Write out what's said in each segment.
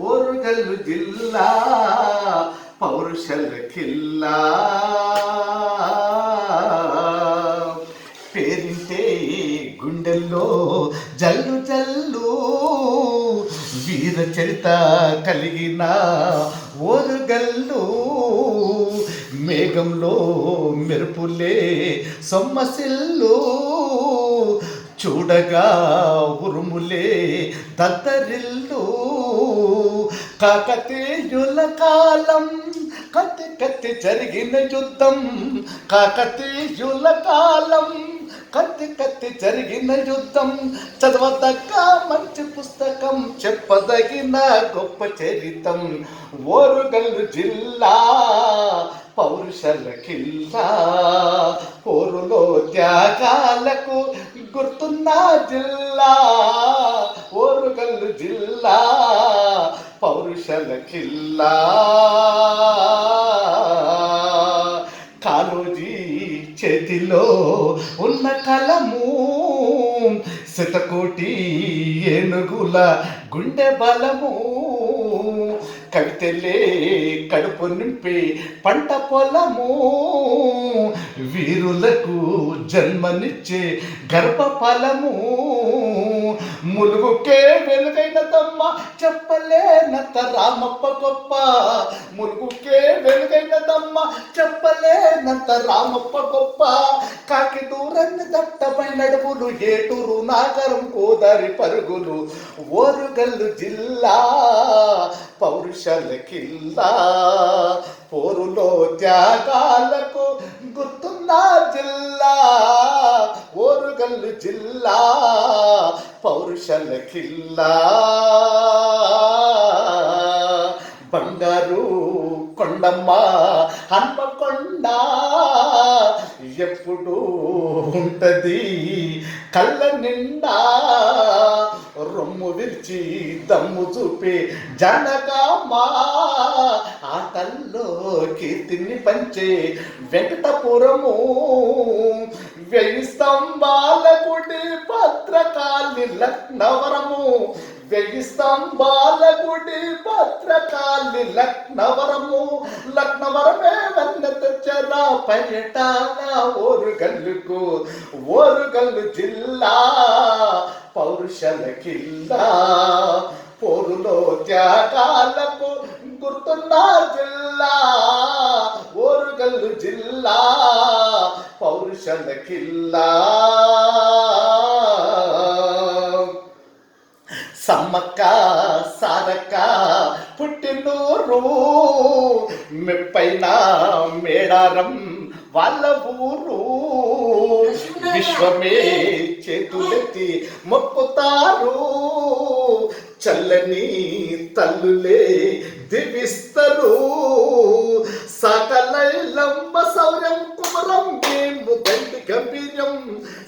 ఓరుగల్లు జిల్లా పౌరుషల కిల్లా పేరింటే గుండెల్లో జల్లు జల్లు వీర చరిత కలిగిన ఓరుగల్లు మేఘంలో మెరుపులే సొమ్మసిల్లు చూడగా ఉరుములే దద్దరిల్లు కాకతీయుల కాలం కత్తి కత్తి జరిగిన యుద్ధం కాకతీయుల కాలం కత్తి కత్తి జరిగిన యుద్ధం చదవదగ్గ మంచి పుస్తకం చెప్పదగిన గొప్ప చరితం ఓరుగల్లు జిల్లా పౌరుషల కిల్లా పోరులో త్యాగాలకు గుర్తున్న జిల్లా ఓరుగల్లు జిల్లా పౌరుషల కిల్లా కాళోజీ చేతిలో ఉన్న కలము శతకోటి ఏనుగుల గుండె బలము కవితలే కడుపు నింపి పంట పొలము వీరులకు జన్మనిచ్చే గర్భఫలము ములుగుకే వెలుగైనదమ్మ చెప్పలేనంత రామప్ప గొప్ప ములుగుకే వెలుగైనదమ్మ చెప్పలేనంత రామప్ప గొప్ప కాకి దూరాన్ని దట్టమైన అడవులు ఏటూరు నాగరం కోదారి పరుగులు ఓరుగల్లు జిల్లా పౌరుషల కిల్లా పోరులో త్యాగాలకు గుర్తున్న జిల్లా ఓరుగల్లు జిల్లా పౌరుషల కిల్లా బంగారు కొండమ్మ హన్మకొండ ఎప్పుడు ఉంటది కళ్ళ నిండా రొమ్ము విరిచి దమ్ము చూపే జనగామా ఆటల్లో కీర్తిని పంచే వెంకటపురము వెయ్యి స్తంభాల గుడి భద్రకాళి లక్నవరము వెయ్యి స్తంభాల గుడి భద్రకాళి లక్నవరము లక్నవరమే వన్న తెచ్చరా పర్యటన ఓరుగల్లుకు ఓరుగల్లు జిల్లా పౌరుషల కిల్లా పోరులో త్యాగాలకు గుర్తున్న జిల్లా ఓరుగల్లు జిల్లా పౌరుషల కిల్లా సమ్మక్క సారక్క పుట్టినూరు మెప్పైన మేడారం వాళ్ళ ఊరు విశ్వమే చేతులెత్తి మొక్కుతారు చల్లని తల్లులే దివిస్తరు సకలైలంబ శౌర్యం కుమరం భీము దండి గంభీర్యం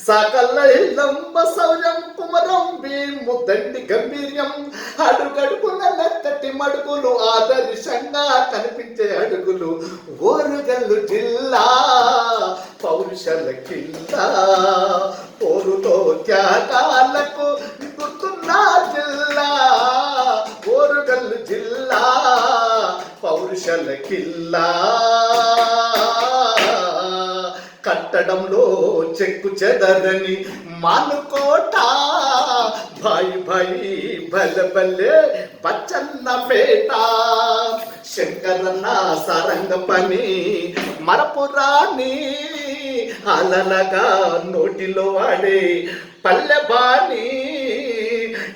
సకలైలంబ శౌర్యం కుమరం భీము దండి గంభీర్యం అడుగడుగున లెక్కటి మడుగులు ఆదర్శంగా కనిపించే అడుగులు ఓరుగల్లు జిల్లా పౌరుషల కిల్లా పోరులో త్యాగాలకు గుర్తున్న జిల్లా ఓరుగల్లు జిల్లా పౌరుషల కిల్లా కట్టడంలో చెక్కు చెదరని మానుకోట భాయి భాయి భలే భలే బచ్చన్న పేట శంకరన్న సరంగ పని మరపురాని అలలగా నోటిలో వాడే పల్లె బాణి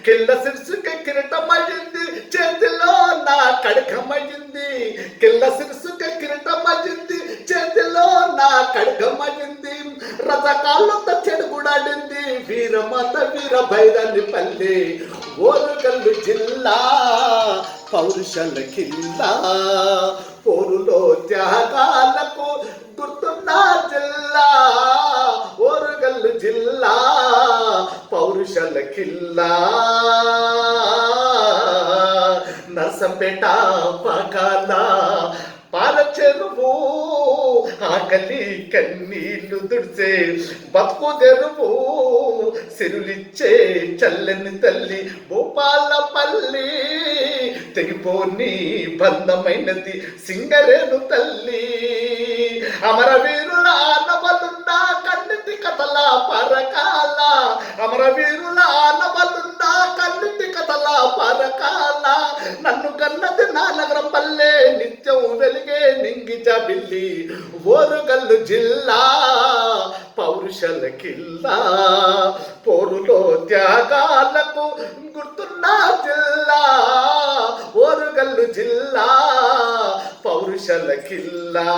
కిల్ల సిరుసుకి కిరీటమయ్యింది చేతిలో నా కడకమయ్యింది కిల్ల సిరుసుకి కిరీటమయ్యింది చేతిలో నా కడకమయ్యింది రథకాళ్ళతో చెడుగుడాడింది వీరమాత వీర భైరాన్ని పల్లె ఓరుగల్లు జిల్లా పౌరుషల కిల్లా పోరులో త్యాగాలకు గుర్తున్న జిల్లా ఓరుగల్లు జిల్లా పౌరుషల కిల్లా నర్సంపేట పకాల పాల చెరువు ఆకలి కన్నీళ్లు దుడిసే బతుకు తెరువు సిరులిచ్చే చల్లని తల్లి భూపాలపల్లి తెగిపోని బంధమైనది సింగరేణు తల్లి అమరవీరుల ఆనవలున్నా కన్నిటి కథల పరకాల అమరవీరుల ఆనవలున్నా కన్నిటి కథల పరకాల నన్ను కన్నది నా నగరం పల్లె నిత్యం వెలిగే నింగిజ బిల్లి ఓరుగల్లు జిల్లా పౌరుషల కిల్లా పోరులో త్యాగాలకు గుర్తున్న జిల్లా ఓరుగల్లు జిల్లా పౌరుషల కిల్లా